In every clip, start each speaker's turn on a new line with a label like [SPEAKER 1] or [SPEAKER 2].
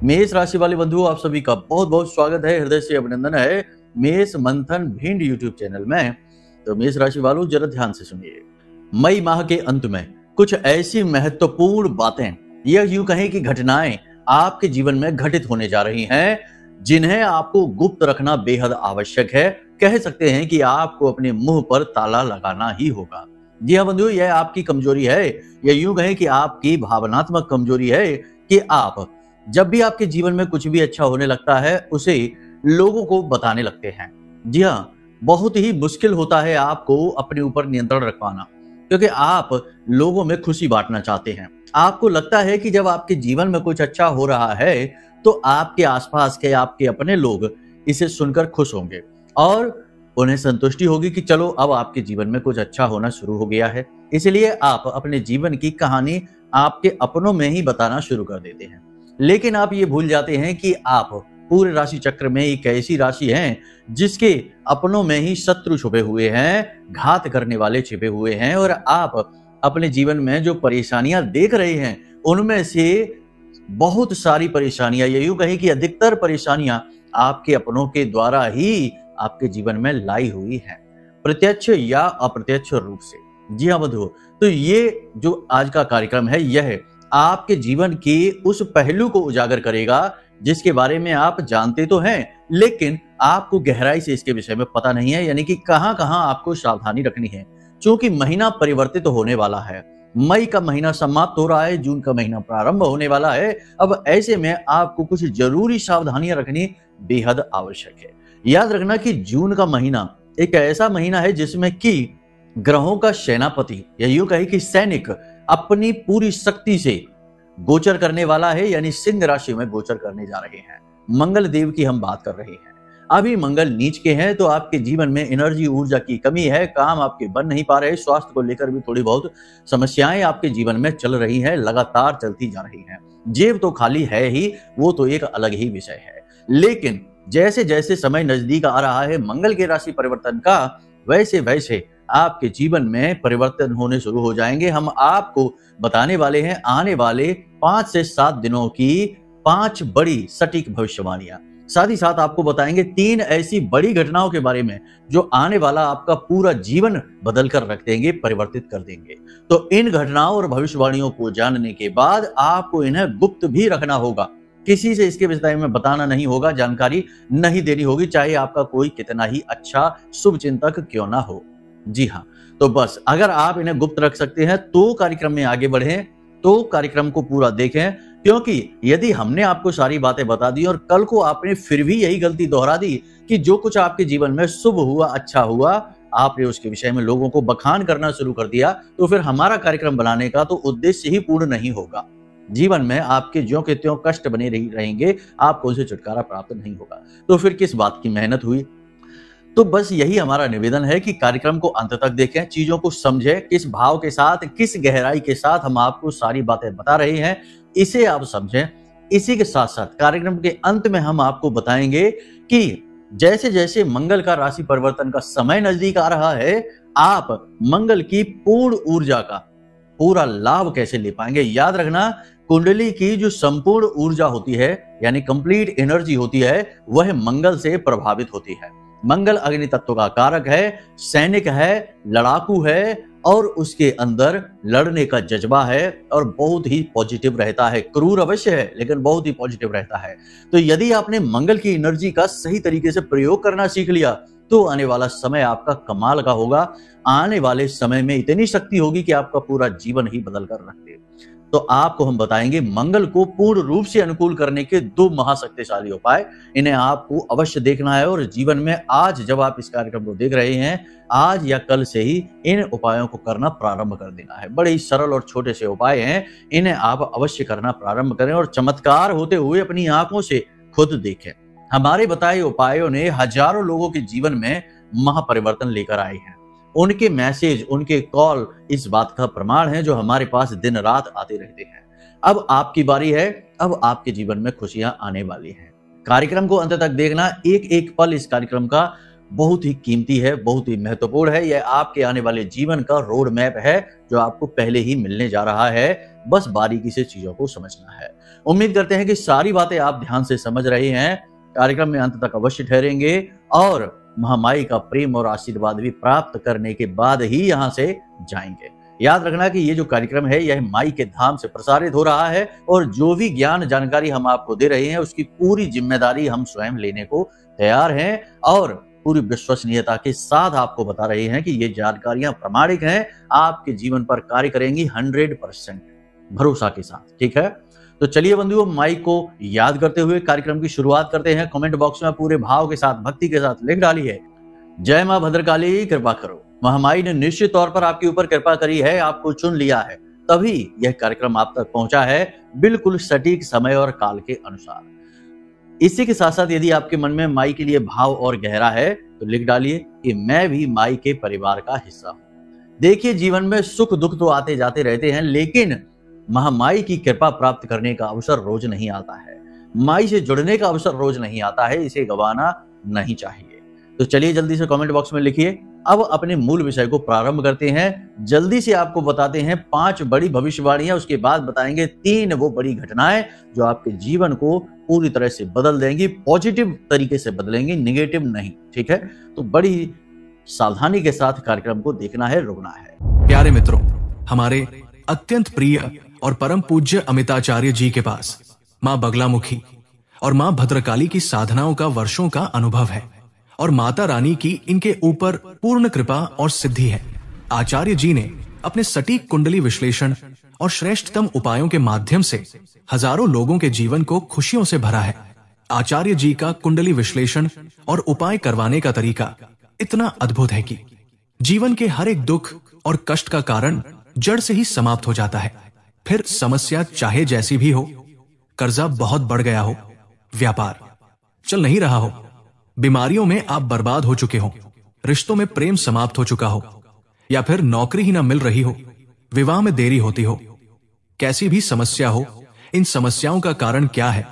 [SPEAKER 1] मेष राशि वाले बंधुओं, आप सभी का बहुत बहुत स्वागत है, हृदय से अभिनंदन है मेष मंथन भिंड यूट्यूब चैनल में। तो मेष राशि वालों, जरा ध्यान से सुनिए। मई माह के अंत में कुछ ऐसी महत्वपूर्ण बातें या यूं कहें कि घटनाएं आपके जीवन में घटित होने जा रही हैं, जिन्हें आपको गुप्त रखना बेहद आवश्यक है। कह सकते हैं कि आपको अपने मुंह पर ताला लगाना ही होगा। जी हाँ बंधुओं, यह आपकी कमजोरी है, या यूं कहें कि आपकी भावनात्मक कमजोरी है कि आप जब भी आपके जीवन में कुछ भी अच्छा होने लगता है उसे लोगों को बताने लगते हैं। जी हाँ, बहुत ही मुश्किल होता है आपको अपने ऊपर नियंत्रण रख पाना, क्योंकि आप लोगों में खुशी बांटना चाहते हैं। आपको लगता है कि जब आपके जीवन में कुछ अच्छा हो रहा है तो आपके आसपास के आपके अपने लोग इसे सुनकर खुश होंगे और उन्हें संतुष्टि होगी कि चलो अब आपके जीवन में कुछ अच्छा होना शुरू हो गया है। इसलिए आप अपने जीवन की कहानी आपके अपनों में ही बताना शुरू कर देते हैं। लेकिन आप ये भूल जाते हैं कि आप पूरे राशि चक्र में एक ऐसी राशि हैं जिसके अपनों में ही शत्रु छुपे हुए हैं, घात करने वाले छिपे हुए हैं, और आप अपने जीवन में जो परेशानियां देख रहे हैं उनमें से बहुत सारी परेशानियां, यूं कहें कि अधिकतर परेशानियां आपके अपनों के द्वारा ही आपके जीवन में लाई हुई है, प्रत्यक्ष या अप्रत्यक्ष रूप से। जी हाँ बंधुओं, तो ये जो आज का कार्यक्रम है यह आपके जीवन के उस पहलू को उजागर करेगा जिसके बारे में आप जानते तो हैं, लेकिन आपको गहराई से इसके विषय में पता नहीं है, यानी कि कहां कहां आपको सावधानी रखनी है। क्योंकि महीना परिवर्तित होने वाला है, मई का महीना समाप्त हो रहा है, जून का महीना प्रारंभ होने वाला है। अब ऐसे में आपको कुछ जरूरी सावधानियां रखनी बेहद आवश्यक है। याद रखना कि जून का महीना एक ऐसा महीना है जिसमें कि ग्रहों का सेनापति या यूं कहे कि सैनिक अपनी पूरी शक्ति से गोचर करने वाला है, यानी सिंह राशि में गोचर करने जा रहे हैं। मंगल देव की हम बात कर रहे हैं। अभी मंगल नीच के हैं तो आपके जीवन में एनर्जी ऊर्जा की कमी है, काम आपके बन नहीं पा रहे, स्वास्थ्य को लेकर भी थोड़ी बहुत समस्याएं आपके जीवन में चल रही हैं, लगातार चलती जा रही हैं। जेब तो खाली है ही, वो तो एक अलग ही विषय है। लेकिन जैसे जैसे समय नजदीक आ रहा है मंगल के राशि परिवर्तन का, वैसे वैसे आपके जीवन में परिवर्तन होने शुरू हो जाएंगे। हम आपको बताने वाले हैं आने वाले 5 से 7 दिनों की 5 बड़ी सटीक भविष्यवाणियां। साथ ही साथ आपको बताएंगे 3 ऐसी बड़ी घटनाओं के बारे में जो आने वाला आपका पूरा जीवन बदल कर रख देंगे, परिवर्तित कर देंगे। तो इन घटनाओं और भविष्यवाणियों को जानने के बाद आपको इन्हें गुप्त भी रखना होगा, किसी से इसके विषय में बताना नहीं होगा, जानकारी नहीं देनी होगी, चाहे आपका कोई कितना ही अच्छा शुभ चिंतक क्यों ना हो। जी हाँ, तो बस अगर आप इन्हें गुप्त रख सकते हैं तो कार्यक्रम में आगे बढ़ें, तो कार्यक्रम को पूरा देखें। क्योंकि यदि हमने आपको सारी बातें बता दी और कल को आपने फिर भी यही गलती दोहरा दी कि जो कुछ आपके जीवन में शुभ हुआ, अच्छा हुआ, आपने उसके विषय में लोगों को बखान करना शुरू कर दिया, तो फिर हमारा कार्यक्रम बनाने का तो उद्देश्य ही पूर्ण नहीं होगा। जीवन में आपके ज्यों के त्यों कष्ट बने रहेंगे, आपको उनसे छुटकारा प्राप्त नहीं होगा। तो फिर किस बात की मेहनत हुई? तो बस यही हमारा निवेदन है कि कार्यक्रम को अंत तक देखें, चीजों को समझें, किस भाव के साथ, किस गहराई के साथ हम आपको सारी बातें बता रहे हैं, इसे आप समझें। इसी के साथ साथ कार्यक्रम के अंत में हम आपको बताएंगे कि जैसे जैसे मंगल का राशि परिवर्तन का समय नजदीक आ रहा है, आप मंगल की पूर्ण ऊर्जा का पूरा लाभ कैसे ले पाएंगे। याद रखना, कुंडली की जो संपूर्ण ऊर्जा होती है, यानी कंप्लीट एनर्जी होती है, वह मंगल से प्रभावित होती है। मंगल अग्नि तत्व का कारक है, सैनिक है, लड़ाकू है, और उसके अंदर लड़ने का जज्बा है और बहुत ही पॉजिटिव रहता है। क्रूर अवश्य है लेकिन बहुत ही पॉजिटिव रहता है। तो यदि आपने मंगल की एनर्जी का सही तरीके से प्रयोग करना सीख लिया तो आने वाला समय आपका कमाल का होगा। आने वाले समय में इतनी शक्ति होगी कि आपका पूरा जीवन ही बदल कर रख दे। तो आपको हम बताएंगे मंगल को पूर्ण रूप से अनुकूल करने के 2 महाशक्तिशाली उपाय। इन्हें आपको अवश्य देखना है और जीवन में आज जब आप इस कार्यक्रम को देख रहे हैं, आज या कल से ही इन उपायों को करना प्रारंभ कर देना है। बड़े ही सरल और छोटे से उपाय हैं, इन्हें आप अवश्य करना प्रारंभ करें और चमत्कार होते हुए अपनी आंखों से खुद देखें। हमारे बताए उपायों ने हजारों लोगों के जीवन में महापरिवर्तन लेकर आए हैं। उनके मैसेज, उनके कॉल इस बात का प्रमाण है, जो हमारे पास दिन रात आते रहते हैं। अब आपकी बारी है, अब आपके जीवन में खुशियां आने वाली हैं। कार्यक्रम को अंत तक देखना, एक एक पल इस कार्यक्रम का बहुत ही कीमती है, बहुत ही महत्वपूर्ण है। यह आपके आने वाले जीवन का रोड मैप है जो आपको पहले ही मिलने जा रहा है, बस बारीकी से चीजों को समझना है। उम्मीद करते हैं कि सारी बातें आप ध्यान से समझ रहे हैं। कार्यक्रम में अंत तक अवश्य ठहरेंगे और महामाई का प्रेम और आशीर्वाद भी प्राप्त करने के बाद ही यहाँ से जाएंगे। याद रखना कि ये जो कार्यक्रम है यह माई के धाम से प्रसारित हो रहा है और जो भी ज्ञान जानकारी हम आपको दे रहे हैं उसकी पूरी जिम्मेदारी हम स्वयं लेने को तैयार हैं और पूरी विश्वसनीयता के साथ आपको बता रहे हैं कि ये जानकारियां प्रामाणिक हैं, आपके जीवन पर कार्य करेंगी 100% भरोसा के साथ। ठीक है, तो चलिए बंधुओं, माई को याद करते हुए कार्यक्रम की शुरुआत करते हैं। कमेंट बॉक्स में पूरे भाव के साथ, भक्ति के साथ लिख डालिए, जय मां भद्रकाली कृपा करो। महामाई ने निश्चित तौर पर आपके ऊपर कृपा करी है, आपको चुन लिया है, तभी यह कार्यक्रम आप तक पहुंचा है बिल्कुल सटीक समय और काल के अनुसार। इसी के साथ साथ यदि आपके मन में माई के लिए भाव और गहरा है तो लिख डालिए कि मैं भी माई के परिवार का हिस्सा हूं। देखिए, जीवन में सुख दुख तो आते जाते रहते हैं, लेकिन महामाई की कृपा प्राप्त करने का अवसर रोज नहीं आता है। माई से जुड़ने का अवसर रोज नहीं आता है, इसे गंवाना नहीं चाहिए। तो चलिए जल्दी से कमेंट बॉक्स में लिखिए। अब अपने मूल विषय को प्रारंभ करते हैं। जल्दी से आपको बताते हैं 5 बड़ी भविष्यवाणियां, उसके बाद बताएंगे 3 वो बड़ी घटनाएं जो आपके जीवन को पूरी तरह से बदल देंगी, पॉजिटिव तरीके से बदलेंगी, निगेटिव नहीं। ठीक है, तो बड़ी सावधानी के साथ कार्यक्रम को देखना है, रुकना है।
[SPEAKER 2] प्यारे मित्रों, हमारे अत्यंत प्रिय और परम पूज्य अमिताचार्य जी के पास मां बगलामुखी और मां भद्रकाली की साधनाओं का वर्षों का अनुभव है और माता रानी की इनके ऊपर पूर्ण कृपा और सिद्धि है। आचार्य जी ने अपने सटीक कुंडली विश्लेषण और श्रेष्ठतम उपायों के माध्यम से हजारों लोगों के जीवन को खुशियों से भरा है। आचार्य जी का कुंडली विश्लेषण और उपाय करवाने का तरीका इतना अद्भुत है कि जीवन के हर एक दुख और कष्ट का कारण जड़ से ही समाप्त हो जाता है। फिर समस्या चाहे जैसी भी हो, कर्जा बहुत बढ़ गया हो, व्यापार चल नहीं रहा हो, बीमारियों में आप बर्बाद हो चुके हो, रिश्तों में प्रेम समाप्त हो चुका हो, या फिर नौकरी ही ना मिल रही हो, विवाह में देरी होती हो, कैसी भी समस्या हो, इन समस्याओं का कारण क्या है,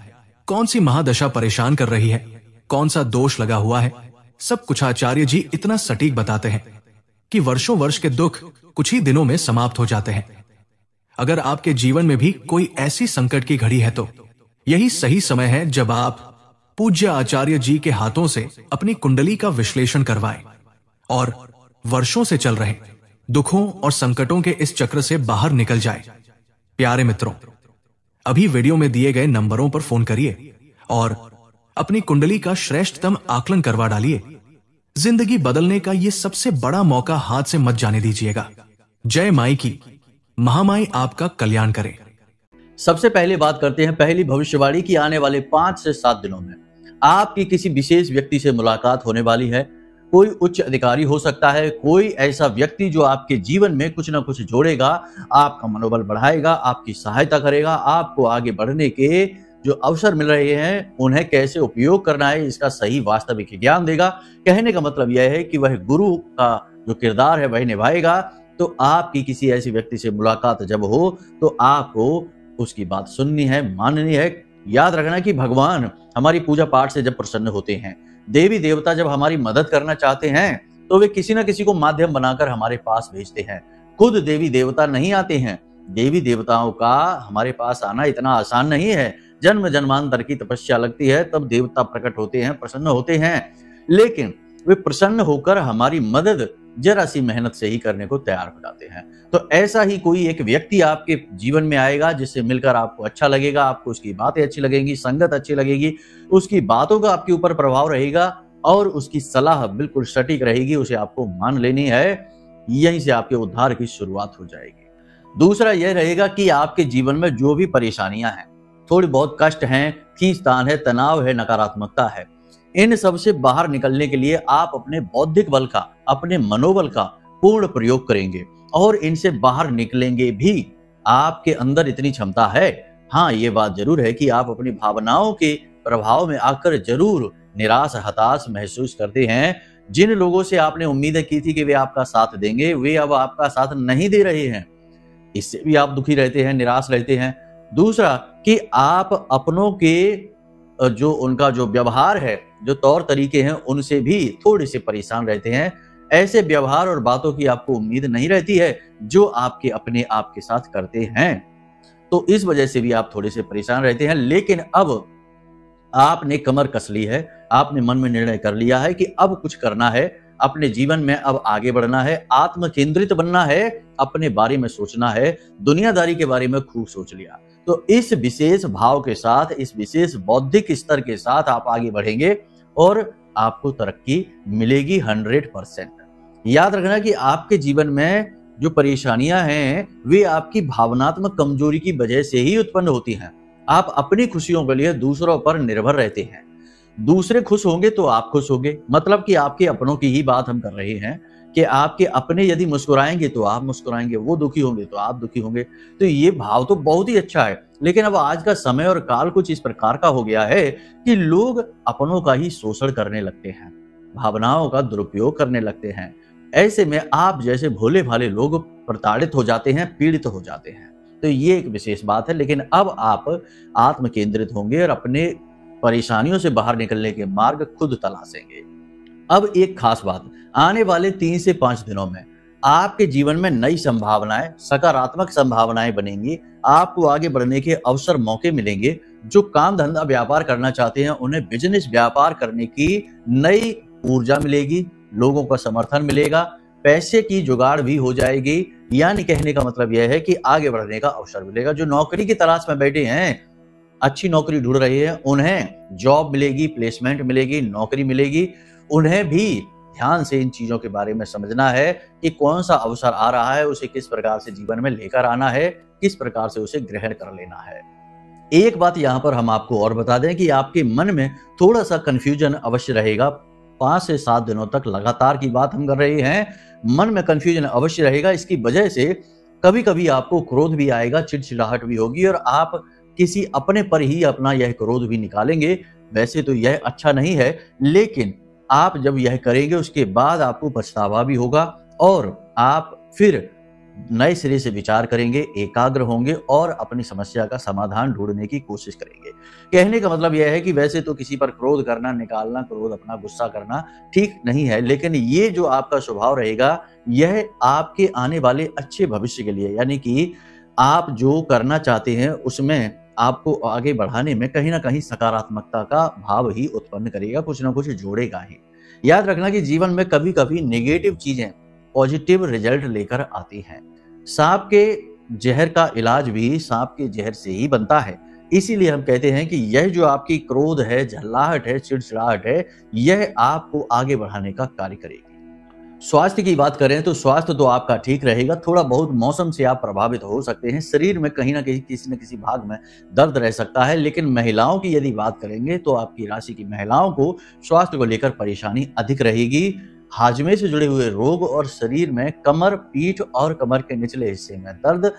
[SPEAKER 2] कौन सी महादशा परेशान कर रही है, कौन सा दोष लगा हुआ है, सब कुछ आचार्य जी इतना सटीक बताते हैं कि वर्षों वर्ष के दुख कुछ ही दिनों में समाप्त हो जाते हैं। अगर आपके जीवन में भी कोई ऐसी संकट की घड़ी है तो यही सही समय है जब आप पूज्य आचार्य जी के हाथों से अपनी कुंडली का विश्लेषण करवाएं और वर्षों से चल रहे दुखों और संकटों के इस चक्र से बाहर निकल जाए। प्यारे मित्रों, अभी वीडियो में दिए गए नंबरों पर फोन करिए और अपनी कुंडली का श्रेष्ठतम आकलन करवा डालिए। जिंदगी बदलने का ये सबसे बड़ा मौका हाथ से मत जाने दीजिएगा। जय माई की, महामाई आपका कल्याण करे।
[SPEAKER 1] सबसे पहले बात करते हैं पहली भविष्यवाणी की। आने वाले 5 से 7 दिनों में आपकी किसी विशेष व्यक्ति से मुलाकात होने वाली है। कोई उच्च अधिकारी हो सकता है, कोई ऐसा व्यक्ति जो आपके जीवन में कुछ ना कुछ जोड़ेगा, आपका मनोबल बढ़ाएगा, आपकी सहायता करेगा, आपको आगे बढ़ने के जो अवसर मिल रहे हैं उन्हें कैसे उपयोग करना है इसका सही वास्तविक ज्ञान देगा। कहने का मतलब यह है कि वह गुरु का जो किरदार है वह निभाएगा। तो आपकी किसी ऐसे व्यक्ति से मुलाकात जब हो तो आपको उसकी बात सुननी है, माननी है। याद रखना कि भगवान हमारी पूजा पाठ से जब प्रसन्न होते हैं, देवी देवता जब हमारी मदद करना चाहते हैं तो वे किसी न किसी को माध्यम बनाकर हमारे पास भेजते हैं। खुद देवी देवता नहीं आते हैं। देवी देवताओं का हमारे पास आना इतना आसान नहीं है। जन्म जन्मांतर की तपस्या लगती है, तब देवता प्रकट होते हैं, प्रसन्न होते हैं। लेकिन वे प्रसन्न होकर हमारी मदद जरा सी मेहनत से ही करने को तैयार हो जाते हैं। तो ऐसा ही कोई एक व्यक्ति आपके जीवन में आएगा जिससे मिलकर आपको अच्छा लगेगा, आपको उसकी बातें अच्छी लगेंगी, संगत अच्छी लगेगी, उसकी बातों का आपके ऊपर प्रभाव रहेगा और उसकी सलाह बिल्कुल सटीक रहेगी, उसे आपको मान लेनी है। यहीं से आपके उद्धार की शुरुआत हो जाएगी। दूसरा यह रहेगा कि आपके जीवन में जो भी परेशानियां हैं, थोड़ी बहुत कष्ट हैं, खींचतान है, तनाव है, नकारात्मकता है, इन सब से बाहर निकलने के लिए आप अपने बौद्धिक बल का, अपने मनोबल का पूर्ण प्रयोग करेंगे और इनसे बाहर निकलेंगे भी। आपके अंदर इतनी क्षमता है। हाँ, ये बात जरूर है कि आप अपनी भावनाओं के प्रभाव में आकर जरूर निराश, हताश महसूस करते हैं। जिन लोगों से आपने उम्मीदें की थी कि वे आपका साथ देंगे, वे अब आपका साथ नहीं दे रहे हैं। इससे भी आप दुखी रहते हैं, निराश रहते हैं। दूसरा कि आप अपनों के जो उनका जो व्यवहार है, जो तौर तरीके हैं, उनसे भी थोड़े से परेशान रहते हैं। ऐसे व्यवहार और बातों की आपको उम्मीद नहीं रहती है जो आपके अपने आप के साथ करते हैं। तो इस वजह से भी आप थोड़े से परेशान रहते हैं। लेकिन अब आपने कमर कस ली है, आपने मन में निर्णय कर लिया है कि अब कुछ करना है, अपने जीवन में अब आगे बढ़ना है, आत्म केंद्रित बनना है, अपने बारे में सोचना है, दुनियादारी के बारे में खूब सोच लिया। तो इस विशेष भाव के साथ, इस विशेष बौद्धिक स्तर के साथ आप आगे बढ़ेंगे और आपको तरक्की मिलेगी 100%। याद रखना कि आपके जीवन में जो परेशानियां हैं वे आपकी भावनात्मक कमजोरी की वजह से ही उत्पन्न होती हैं। आप अपनी खुशियों के लिए दूसरों पर निर्भर रहते हैं। दूसरे खुश होंगे तो आप खुश होंगे, मतलब कि आपके अपनों की ही बात हम कर रहे हैं कि आपके अपने यदि मुस्कुराएंगे तो आप मुस्कुराएंगे, वो दुखी होंगे तो आप दुखी होंगे। तो ये भाव तो बहुत ही अच्छा है, लेकिन अब आज का समय और काल कुछ इस प्रकार का हो गया है कि लोग अपनों का ही शोषण करने लगते हैं, भावनाओं का दुरुपयोग करने लगते हैं। ऐसे में आप जैसे भोले भाले लोग प्रताड़ित हो जाते हैं, पीड़ित हो जाते हैं। तो ये एक विशेष बात है। लेकिन अब आप आत्म केंद्रित होंगे और अपने परेशानियों से बाहर निकलने के मार्ग खुद तलाशेंगे। अब एक खास बात, आने वाले 3 से 5 दिनों में आपके जीवन में नई संभावनाएं, सकारात्मक संभावनाएं बनेंगी। आपको आगे बढ़ने के अवसर, मौके मिलेंगे। जो काम धंधा व्यापार करना चाहते हैं उन्हें बिजनेस व्यापार करने की नई ऊर्जा मिलेगी, लोगों का समर्थन मिलेगा, पैसे की जुगाड़ भी हो जाएगी। यानी कहने का मतलब यह है कि आगे बढ़ने का अवसर मिलेगा। जो नौकरी की तलाश में बैठे हैं, अच्छी नौकरी ढूंढ रहे हैं, उन्हें जॉब मिलेगी, प्लेसमेंट मिलेगी, नौकरी मिलेगी। उन्हें भी ध्यान से इन चीजों के बारे में समझना है कि कौन सा अवसर आ रहा है, उसे किस प्रकार से जीवन में लेकर आना है, किस प्रकार से उसे ग्रहण कर लेना है। एक बात यहां पर हम आपको और बता दें कि आपके मन में थोड़ा सा कंफ्यूजन अवश्य रहेगा। 5 से 7 दिनों तक लगातार की बात हम कर रहे हैं, मन में कंफ्यूजन अवश्य रहेगा। इसकी वजह से कभी कभी आपको क्रोध भी आएगा, चिड़चिड़ाहट भी होगी और आप किसी अपने पर ही अपना यह क्रोध भी निकालेंगे। वैसे तो यह अच्छा नहीं है, लेकिन आप जब यह करेंगे उसके बाद आपको पछतावा भी होगा और आप फिर नए सिरे से विचार करेंगे, एकाग्र होंगे और अपनी समस्या का समाधान ढूंढने की कोशिश करेंगे। कहने का मतलब यह है कि वैसे तो किसी पर क्रोध करना, निकालना, क्रोध अपना गुस्सा करना ठीक नहीं है, लेकिन ये जो आपका स्वभाव रहेगा यह आपके आने वाले अच्छे भविष्य के लिए, यानी कि आप जो करना चाहते हैं उसमें आपको आगे बढ़ाने में कहीं ना कहीं सकारात्मकता का भाव ही उत्पन्न करेगा, कुछ ना कुछ जोड़ेगा ही। याद रखना कि जीवन में कभी कभी नेगेटिव चीजें पॉजिटिव रिजल्ट लेकर आती हैं। सांप के जहर का इलाज भी सांप के जहर से ही बनता है। इसीलिए हम कहते हैं कि यह जो आपकी क्रोध है, झल्लाहट है, चिड़चिड़ाहट है, यह आपको आगे बढ़ाने का कार्य करेगी। स्वास्थ्य की बात करें तो स्वास्थ्य तो आपका ठीक रहेगा। थोड़ा बहुत मौसम से आप प्रभावित हो सकते हैं, शरीर में कहीं ना कहीं किसी न किसी भाग में दर्द रह सकता है। लेकिन महिलाओं की यदि बात करेंगे तो आपकी राशि की महिलाओं को स्वास्थ्य को लेकर परेशानी अधिक रहेगी। हाजमे से जुड़े हुए रोग और शरीर में कमर, पीठ और कमर के निचले हिस्से में दर्द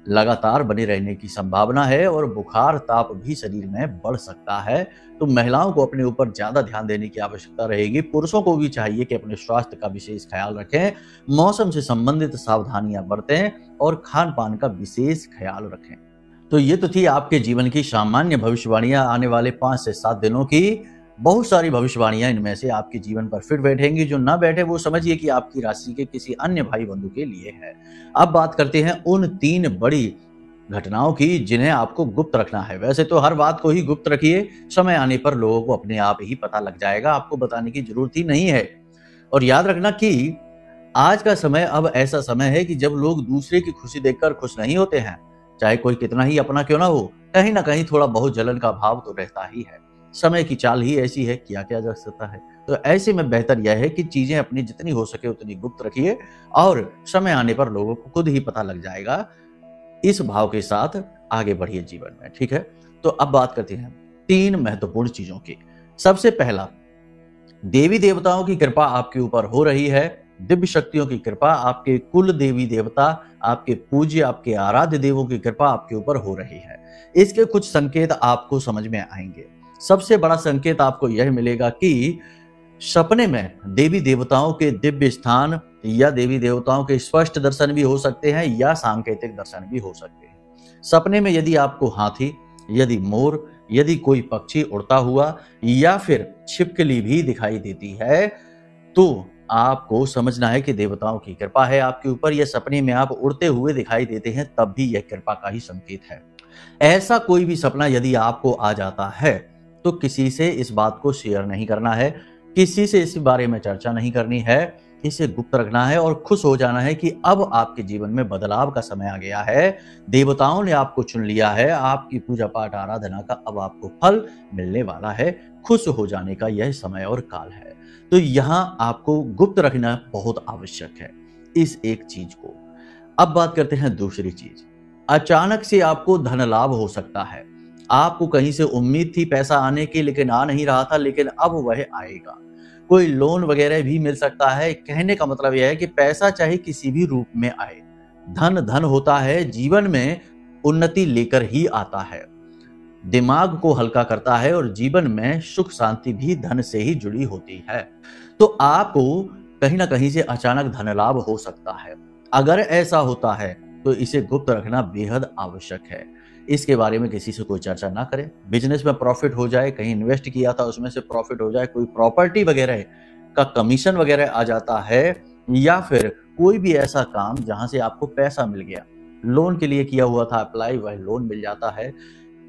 [SPEAKER 1] लगातार बने रहने की संभावना है और बुखार, ताप भी शरीर में बढ़ सकता है। तो महिलाओं को अपने ऊपर ज्यादा ध्यान देने की आवश्यकता रहेगी। पुरुषों को भी चाहिए कि अपने स्वास्थ्य का विशेष ख्याल रखें, मौसम से संबंधित सावधानियां बरतें और खान पान का विशेष ख्याल रखें। तो ये तो थी आपके जीवन की सामान्य भविष्यवाणियां आने वाले 5 से 7 दिनों की। बहुत सारी भविष्यवाणियां इनमें से आपके जीवन पर फिट बैठेंगी, जो ना बैठे वो समझिए कि आपकी राशि के किसी अन्य भाई बंधु के लिए है। अब बात करते हैं उन 3 बड़ी घटनाओं की जिन्हें आपको गुप्त रखना है। वैसे तो हर बात को ही गुप्त रखिए, समय आने पर लोगों को अपने आप ही पता लग जाएगा, आपको बताने की जरूरत ही नहीं है। और याद रखना कि आज का समय अब ऐसा समय है कि जब लोग दूसरे की खुशी देखकर खुश नहीं होते हैं, चाहे कोई कितना ही अपना क्यों ना हो, कहीं ना कहीं थोड़ा बहुत जलन का भाव तो रहता ही है। समय की चाल ही ऐसी है, किया क्या जा सकता है। तो ऐसे में बेहतर यह है कि चीजें अपनी जितनी हो सके उतनी गुप्त रखिए और समय आने पर लोगों को खुद ही पता लग जाएगा। इस भाव के साथ आगे बढ़िए जीवन में, ठीक है। तो अब बात करते हैं 3 महत्वपूर्ण चीजों की। सबसे पहला, देवी देवताओं की कृपा आपके ऊपर हो रही है। दिव्य शक्तियों की कृपा, आपके कुल देवी देवता, आपके पूज्य, आपके आराध्य देवों की कृपा आपके ऊपर हो रही है। इसके कुछ संकेत आपको समझ में आएंगे। सबसे बड़ा संकेत आपको यह मिलेगा कि सपने में देवी देवताओं के दिव्य स्थान या देवी देवताओं के स्पष्ट दर्शन भी हो सकते हैं या सांकेतिक दर्शन भी हो सकते हैं। सपने में यदि आपको हाथी, यदि मोर, यदि कोई पक्षी उड़ता हुआ या फिर छिपकली भी दिखाई देती है तो आपको समझना है कि देवताओं की कृपा है आपके ऊपर। यह सपने में आप उड़ते हुए दिखाई देते हैं तब भी यह कृपा का ही संकेत है। ऐसा कोई भी सपना यदि आपको आ जाता है तो किसी से इस बात को शेयर नहीं करना है, किसी से इस बारे में चर्चा नहीं करनी है, इसे गुप्त रखना है और खुश हो जाना है कि अब आपके जीवन में बदलाव का समय आ गया है। देवताओं ने आपको चुन लिया है, आपकी पूजा पाठ आराधना का अब आपको फल मिलने वाला है। खुश हो जाने का यह समय और काल है। तो यहां आपको गुप्त रखना बहुत आवश्यक है इस एक चीज को। अब बात करते हैं दूसरी चीज। अचानक से आपको धन लाभ हो सकता है। आपको कहीं से उम्मीद थी पैसा आने की, लेकिन आ नहीं रहा था, लेकिन अब वह आएगा। कोई लोन वगैरह भी मिल सकता है। कहने का मतलब यह है कि पैसा चाहे किसी भी रूप में आए, धन धन होता है, जीवन में उन्नति लेकर ही आता है, दिमाग को हल्का करता है और जीवन में सुख शांति भी धन से ही जुड़ी होती है। तो आपको कहीं ना कहीं से अचानक धन लाभ हो सकता है। अगर ऐसा होता है तो इसे गुप्त रखना बेहद आवश्यक है। इसके बारे में किसी से कोई चर्चा ना करें। बिजनेस में प्रॉफिट हो जाए, कहीं इन्वेस्ट किया था उसमें से प्रॉफिट हो जाए, कोई प्रॉपर्टी वगैरह का कमीशन वगैरह आ जाता है, या फिर कोई भी ऐसा काम जहां से आपको पैसा मिल गया, लोन के लिए किया हुआ था अप्लाई, वह लोन मिल जाता है।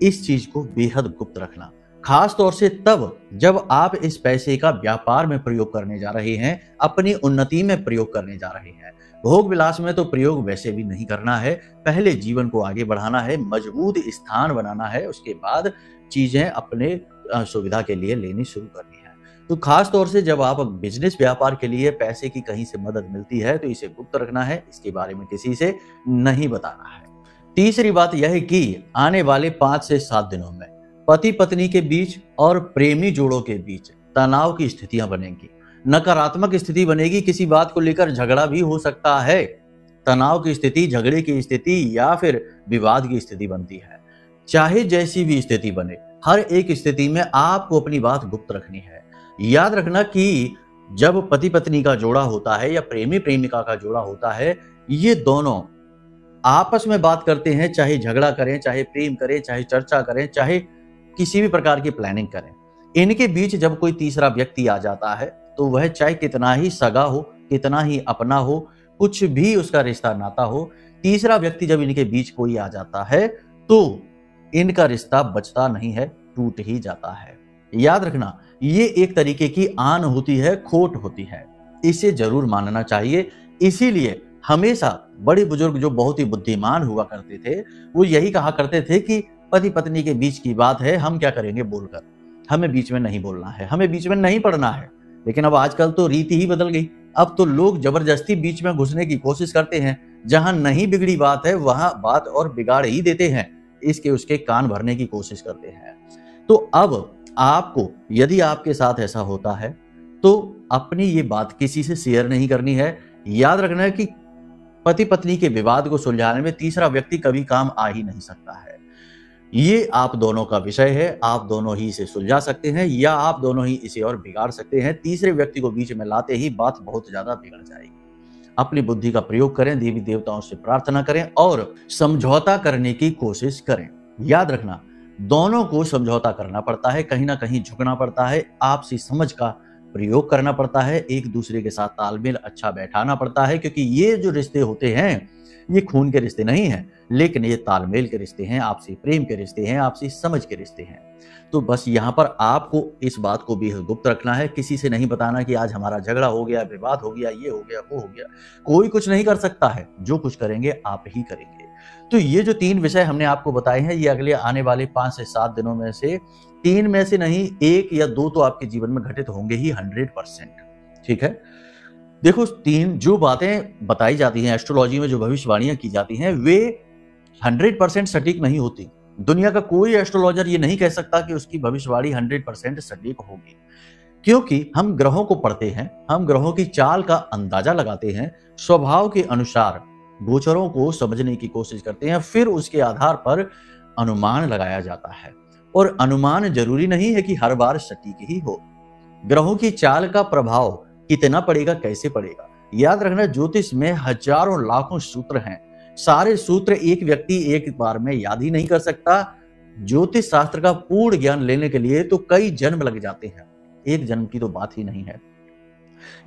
[SPEAKER 1] इस चीज को बेहद गुप्त रखना, खास तौर से तब जब आप इस पैसे का व्यापार में प्रयोग करने जा रहे हैं, अपनी उन्नति में प्रयोग करने जा रहे हैं। भोग विलास में तो प्रयोग वैसे भी नहीं करना है। पहले जीवन को आगे बढ़ाना है, मजबूत स्थान बनाना है, उसके बाद चीजें अपने सुविधा के लिए लेनी शुरू करनी है। तो खास तौर से जब आप बिजनेस व्यापार के लिए पैसे की कहीं से मदद मिलती है तो इसे गुप्त रखना है, इसके बारे में किसी से नहीं बताना है। तीसरी बात यह है कि आने वाले 5 से 7 दिनों में पति पत्नी के बीच और प्रेमी जोड़ों के बीच तनाव की स्थितियां बनेंगी, नकारात्मक स्थिति बनेगी, किसी बात को लेकर झगड़ा भी हो सकता है। तनाव की स्थिति, झगड़े की स्थिति या फिर विवाद की स्थिति बनती है। चाहे जैसी भी स्थिति बने, हर एक स्थिति में आपको अपनी बात गुप्त रखनी है। याद रखना कि जब पति पत्नी का जोड़ा होता है या प्रेमी प्रेमिका का जोड़ा होता है, ये दोनों आपस में बात करते हैं, चाहे झगड़ा करें, चाहे प्रेम करें, चाहे चर्चा करें, चाहे किसी भी प्रकार की प्लानिंग करें, इनके बीच जब कोई तीसरा व्यक्ति आ जाता है तो वह चाहे कितना ही सगा हो, कितना ही अपना हो, कुछ भी उसका रिश्ता नाता हो, तीसरा व्यक्ति जब इनके बीच कोई आ जाता है तो इनका रिश्ता बचता नहीं है, टूट ही जाता है। याद रखना, ये एक तरीके की आन होती है, खोट होती है, इसे जरूर मानना चाहिए। इसीलिए हमेशा बड़े बुजुर्ग जो बहुत ही बुद्धिमान हुआ करते थे, वो यही कहा करते थे कि पति पत्नी के बीच की बात है, हम क्या करेंगे बोलकर, हमें बीच में नहीं बोलना है, हमें बीच में नहीं पड़ना है। लेकिन अब आजकल तो रीति ही बदल गई। अब तो लोग जबरदस्ती बीच में घुसने की कोशिश करते हैं, जहां नहीं बिगड़ी बात है वहां बात और बिगाड़ ही देते हैं, इसके उसके कान भरने की कोशिश करते हैं। तो अब आपको यदि आपके साथ ऐसा होता है तो अपनी ये बात किसी से शेयर नहीं करनी है। याद रखना है कि पति पत्नी के विवाद को सुलझाने में तीसरा व्यक्ति कभी काम आ ही नहीं सकता है। ये आप दोनों का विषय है, आप दोनों ही इसे सुलझा सकते हैं या आप दोनों ही इसे और बिगाड़ सकते हैं। तीसरे व्यक्ति को बीच में लाते ही बात बहुत ज्यादा बिगड़ जाएगी। अपनी बुद्धि का प्रयोग करें, देवी देवताओं से प्रार्थना करें और समझौता करने की कोशिश करें। याद रखना, दोनों को समझौता करना पड़ता है, कहीं ना कहीं झुकना पड़ता है, आपसी समझ का प्रयोग करना पड़ता है, एक दूसरे के साथ तालमेल अच्छा बैठाना पड़ता है, क्योंकि ये जो रिश्ते होते हैं ये खून के रिश्ते नहीं हैं, लेकिन ये तालमेल के रिश्ते हैं, आपसी प्रेम के रिश्ते हैं, आपसी समझ के रिश्ते हैं। तो बस यहाँ पर आपको इस बात को भी गुप्त रखना है, किसी से नहीं बताना कि आज हमारा झगड़ा हो गया, विवाद हो गया, ये हो गया, वो हो गया। कोई कुछ नहीं कर सकता है, जो कुछ करेंगे आप ही करेंगे। तो ये जो 3 विषय हमने आपको बताए हैं, ये अगले आने वाले 5 से 7 दिनों में से 3 में से नहीं 1 या 2 तो आपके जीवन में घटित होंगे ही 100%। ठीक है, देखो 3 जो बातें बताई जाती हैं एस्ट्रोलॉजी में, जो भविष्यवाणियां की जाती हैं, वे 100% सटीक नहीं होती। दुनिया का कोई एस्ट्रोलॉजर ये नहीं कह सकता कि उसकी भविष्यवाणी 100% सटीक होगी, क्योंकि हम ग्रहों को पढ़ते हैं, हम ग्रहों की चाल का अंदाजा लगाते हैं, स्वभाव के अनुसार गोचरों को समझने की कोशिश करते हैं, फिर उसके आधार पर अनुमान लगाया जाता है। और अनुमान जरूरी नहीं है कि हर बार सटीक ही हो। ग्रहों की चाल का प्रभाव कितना पड़ेगा, कैसे पड़ेगा, याद रखना, ज्योतिष में हजारों लाखों सूत्र हैं। सारे सूत्र एक व्यक्ति एक बार में याद ही नहीं कर सकता। ज्योतिष शास्त्र का पूर्ण ज्ञान लेने के लिए तो कई जन्म लग जाते हैं, एक जन्म की तो बात ही नहीं है।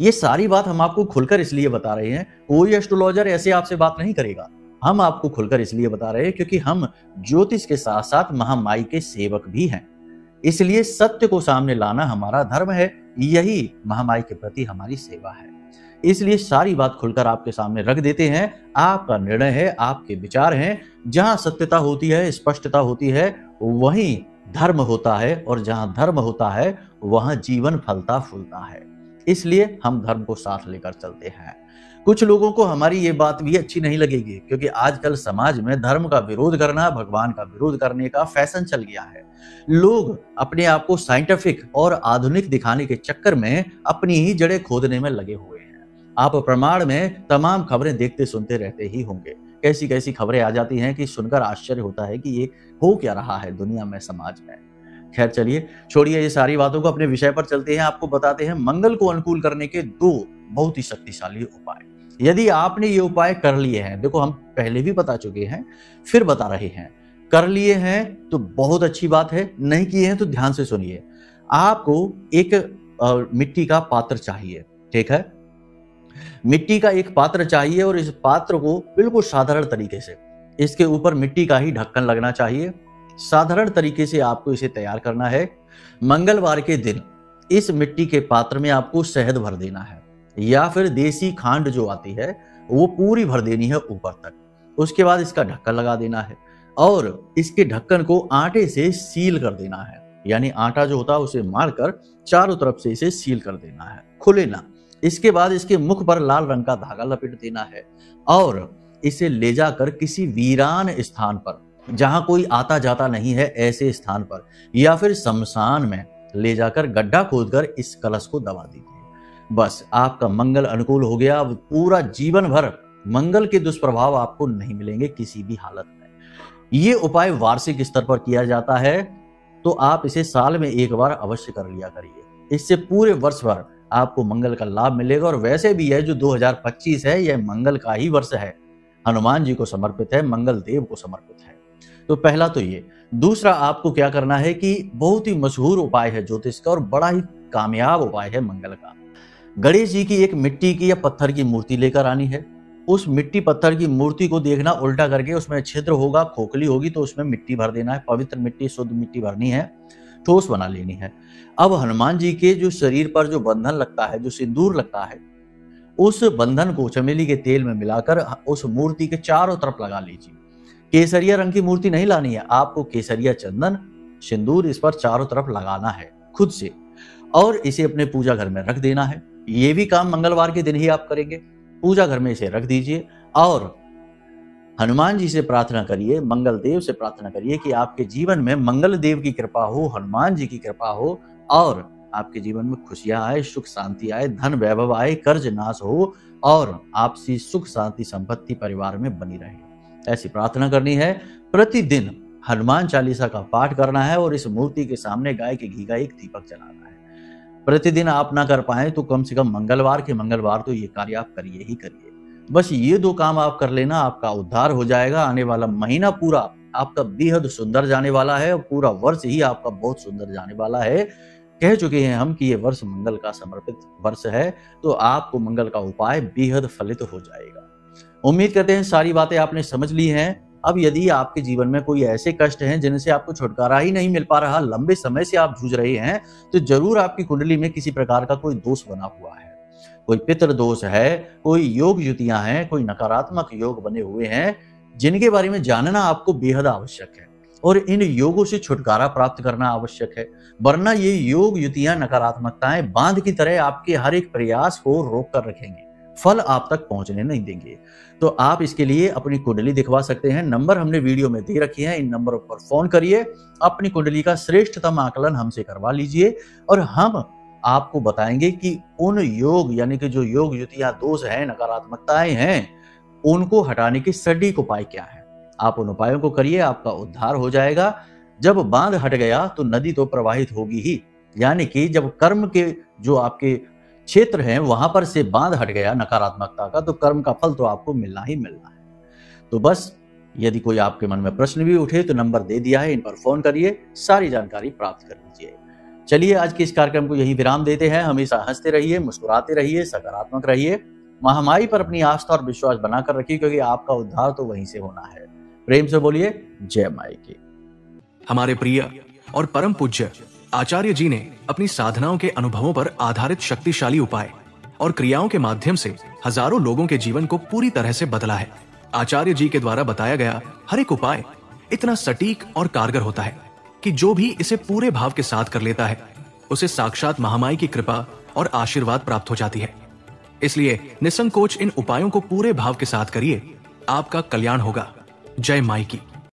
[SPEAKER 1] ये सारी बात हम आपको खुलकर इसलिए बता रहे हैं, कोई एस्ट्रोलॉजर ऐसे आपसे बात नहीं करेगा। हम आपको खुलकर इसलिए बता रहे हैं क्योंकि हम ज्योतिष के साथ साथ महामाई के सेवक भी हैं। इसलिए सत्य को सामने लाना हमारा धर्म है, यही महामाई के प्रति हमारी सेवा है। इसलिए सारी बात खुलकर आपके सामने रख देते हैं। आपका निर्णय है, आपके विचार हैं। जहां सत्यता होती है, स्पष्टता होती है, वहीं धर्म होता है, और जहां धर्म होता है वहां जीवन फलता फूलता है। इसलिए हम धर्म को साथ लेकर चलते हैं। कुछ लोगों को हमारी ये बात भी अच्छी नहीं लगेगी, क्योंकि आजकल समाज में धर्म का विरोध करना, भगवान का विरोध करने का फैशन चल गया है। लोग अपने आप को साइंटिफिक और आधुनिक दिखाने के चक्कर में अपनी ही जड़ें खोदने में लगे हुए हैं। आप प्रमाण में तमाम खबरें देखते सुनते रहते ही होंगे। कैसी कैसी खबरें आ जाती हैं कि सुनकर आश्चर्य होता है कि ये हो क्या रहा है दुनिया में, समाज में। खैर चलिए, छोड़िए ये सारी बातों को, अपने विषय पर चलते हैं। आपको बताते हैं मंगल को अनुकूल करने के 2 बहुत ही शक्तिशाली उपाय। यदि आपने ये उपाय कर लिए हैं, देखो हम पहले भी बता चुके हैं, फिर बता रहे हैं, कर लिए हैं तो बहुत अच्छी बात है, नहीं किए हैं तो ध्यान से सुनिए। आपको एक मिट्टी का पात्र चाहिए, ठीक है। मिट्टी का एक पात्र चाहिए, और इस पात्र को बिल्कुल साधारण तरीके से, इसके ऊपर मिट्टी का ही ढक्कन लगना चाहिए। साधारण तरीके से आपको इसे तैयार करना है। मंगलवार के दिन इस मिट्टी के पात्र में आपको शहद भर देना है, या फिर देसी खांड जो आती है वो पूरी भर देनी है ऊपर तक। उसके बाद इसका ढक्कन लगा देना है, और इसके ढक्कन को आटे से सील कर देना है। यानी आटा जो होता है उसे मारकर चारों तरफ से इसे सील कर देना है, खुले ना। इसके बाद इसके मुख पर लाल रंग का धागा लपेट देना है, और इसे ले जाकर किसी वीरान स्थान पर, जहां कोई आता जाता नहीं है, ऐसे स्थान पर, या फिर शमशान में ले जाकर गड्ढा खोदकर इस कलश को दबा दीजिए। बस आपका मंगल अनुकूल हो गया। अब पूरा जीवन भर मंगल के दुष्प्रभाव आपको नहीं मिलेंगे किसी भी हालत में। ये उपाय वार्षिक स्तर पर किया जाता है, तो आप इसे साल में एक बार अवश्य कर लिया करिए। इससे पूरे वर्ष भर आपको मंगल का लाभ मिलेगा। और वैसे भी है जो 2025 है, यह मंगल का ही वर्ष है, हनुमान जी को समर्पित है, मंगल देव को समर्पित है। तो पहला तो ये। दूसरा, आपको क्या करना है कि बहुत ही मशहूर उपाय है ज्योतिष का, और बड़ा ही कामयाब उपाय है मंगल का। गणेश जी की एक मिट्टी की या पत्थर की मूर्ति लेकर आनी है। उस मिट्टी पत्थर की मूर्ति को देखना उल्टा करके, उसमें छिद्र होगा, खोखली होगी, तो उसमें मिट्टी भर देना है। पवित्र मिट्टी, शुद्ध मिट्टी भरनी है, ठोस बना लेनी है। अब हनुमान जी के जो शरीर पर जो बंधन लगता है, जो सिंदूर लगता है, उस बंधन को चमेली के तेल में मिलाकर उस मूर्ति के चारों तरफ लगा लीजिए। केसरिया रंग की मूर्ति नहीं लानी है, आपको केसरिया चंदन सिंदूर इस पर चारों तरफ लगाना है खुद से, और इसे अपने पूजा घर में रख देना है। ये भी काम मंगलवार के दिन ही आप करेंगे। पूजा घर में इसे रख दीजिए, और हनुमान जी से प्रार्थना करिए, मंगल देव से प्रार्थना करिए कि आपके जीवन में मंगल देव की कृपा हो, हनुमान जी की कृपा हो, और आपके जीवन में खुशियां आए, सुख शांति आए, धन वैभव आए, कर्ज नाश हो, और आपसी सुख शांति संपत्ति परिवार में बनी रहे। ऐसी प्रार्थना करनी है। प्रतिदिन हनुमान चालीसा का पाठ करना है, और इस मूर्ति के सामने गाय के घी का एक दीपक जलाना है। प्रतिदिन आप ना कर पाए तो कम से कम मंगलवार के मंगलवार तो ये कार्य आप करिए ही करिए। बस ये 2 काम आप कर लेना, आपका उद्धार हो जाएगा। आने वाला महीना पूरा आपका बेहद सुंदर जाने वाला है, और पूरा वर्ष ही आपका बहुत सुंदर जाने वाला है। कह चुके हैं हम कि ये वर्ष मंगल का समर्पित वर्ष है, तो आपको मंगल का उपाय बेहद फलित हो जाएगा। उम्मीद करते हैं सारी बातें आपने समझ ली हैं। अब यदि आपके जीवन में कोई ऐसे कष्ट हैं जिनसे आपको छुटकारा ही नहीं मिल पा रहा, लंबे समय से आप जूझ रहे हैं, तो जरूर आपकी कुंडली में किसी प्रकार का कोई दोष बना हुआ है। कोई पितृ दोष है, कोई योग युतियां हैं, कोई नकारात्मक योग बने हुए हैं, जिनके बारे में जानना आपको बेहद आवश्यक है, और इन योगों से छुटकारा प्राप्त करना आवश्यक है। वरना ये योग युतियां, नकारात्मकताएं बांध की तरह आपके हर एक प्रयास को रोक कर रखेंगे, फल आप तक पहुंचने नहीं देंगे। तो आप इसके लिए अपनी कुंडली दिखवा सकते हैं। नंबर हमने वीडियो में दे रखे हैं, इन नंबरों पर फोन करिए, अपनी कुंडली का श्रेष्ठतम आकलन हमसे करवा लीजिए, और हम आपको बताएंगे कि उन योग यानी कि जो योग युतियां, दोष हैं, नकारात्मकताएं हैं, उनको हटाने के सटीक उपाय क्या है। आप उन उपायों को करिए, आपका उद्धार हो जाएगा। जब बांध हट गया तो नदी तो प्रवाहित होगी ही, यानी कि जब कर्म के जो आपके क्षेत्र हैं वहां पर से बांध हट गया नकारात्मकता का, तो कर्म का फल तो आपको मिलना ही मिलना है। तो बस यदि कोई आपके मन में प्रश्न भी उठे तो नंबर दे दिया है, इन पर फोन करिए, सारी जानकारी प्राप्त कर लीजिए। चलिए आज के इस कार्यक्रम को यही विराम देते हैं। हमेशा हंसते रहिए, मुस्कुराते रहिए, सकारात्मक रहिए। महामाई पर अपनी आस्था और विश्वास बनाकर रखिए, क्योंकि आपका उद्धार तो वहीं से होना है। प्रेम से बोलिए जय माई की।
[SPEAKER 2] हमारे प्रिय और परम पूज्य आचार्य जी ने अपनी साधनाओं के अनुभवों पर आधारित शक्तिशाली उपाय और क्रियाओं के माध्यम से हजारों लोगों के जीवन को पूरी तरह से बदला है। आचार्य जी के द्वारा बताया गया हर एक उपाय इतना सटीक और कारगर होता है कि जो भी इसे पूरे भाव के साथ कर लेता है उसे साक्षात महामाई की कृपा और आशीर्वाद प्राप्त हो जाती है। इसलिए निसंकोच इन उपायों को पूरे भाव के साथ करिए, आपका कल्याण होगा। जय माई की।